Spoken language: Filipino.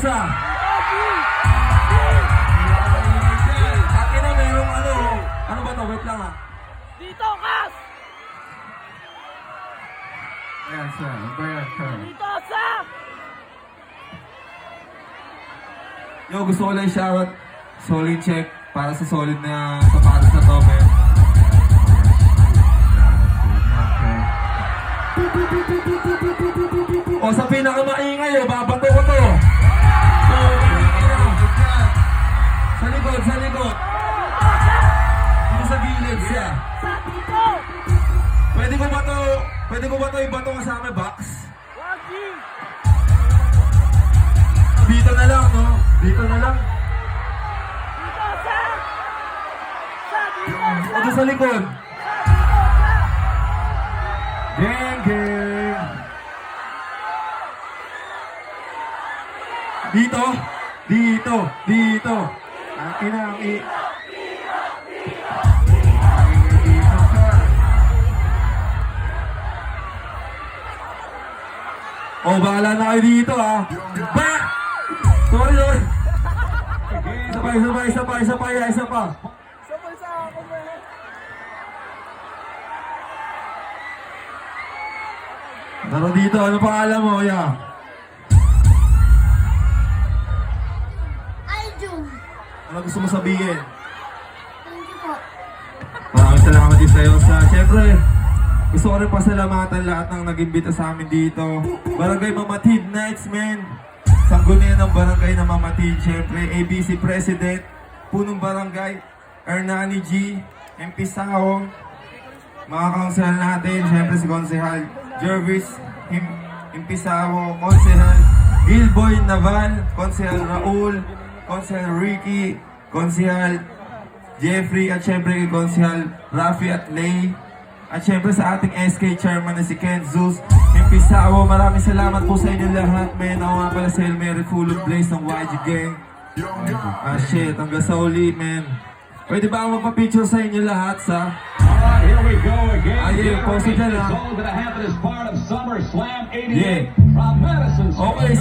isa. Akin na mayroong ano ba to? Wait lang ha. Dito, Kas! Ayan, sir. Ano ba yan, sir? Dito, sa! Yo, gusto ko lang shoutout. Solid check para sa solid na sapatos na to, man. O sa pinakamaingay, babato ko to. Sa likod, sa likod. Dito sa gilid siya. Sa dito! Pwede ko ba to ibato kasama box? Wagi! Dito na lang, no? Dito na lang. Dito, sa! Sa dito, sa! O doon sa likod. Sa dito, sa! Gang, gang. Dito. Dito. Dito. Ang inang Oh, bahala na kayo dito, ha? Ba! Sorry, sorry. Isa pa. Sabay sa ako, man. Tara dito, ano pangalan mo, ya? Aljum. Ano gusto mo sabihin? Thank you po. Maraming salamat din sa'yo siyempre, gusto ko rin pasalamatan lahat ng nag-imbita sa amin dito. Barangay Mamatid Nights, man. Sanggunian ng Barangay na Mamatid, siyempre, ABC President, Punong Barangay, Hernani G, MP Sao, mga konsehal natin, siyempre si Konsehal Jervis, MP Sao, Konsehal Gilboy Naval, Konsehal Raul, Konsehal Ricky, Konsehal Jeffrey, at syempre kay Konsehal Rafi at Lay. At syempre sa ating SK chairman na si Ken Zeus, MP Sao, maraming salamat po sa inyo lahat, men. Ako nga pala si El Mary Full of Blaze ng YG Gang. Shit, hanggang sa uli, men. Pwede ba ako magpa-picture sa inyo lahat sa... Alright, here we go again. Yeah, post it dyan, ha? Sold to the happiest part of SummerSlam 88 Yeah. from Madison Square Okay.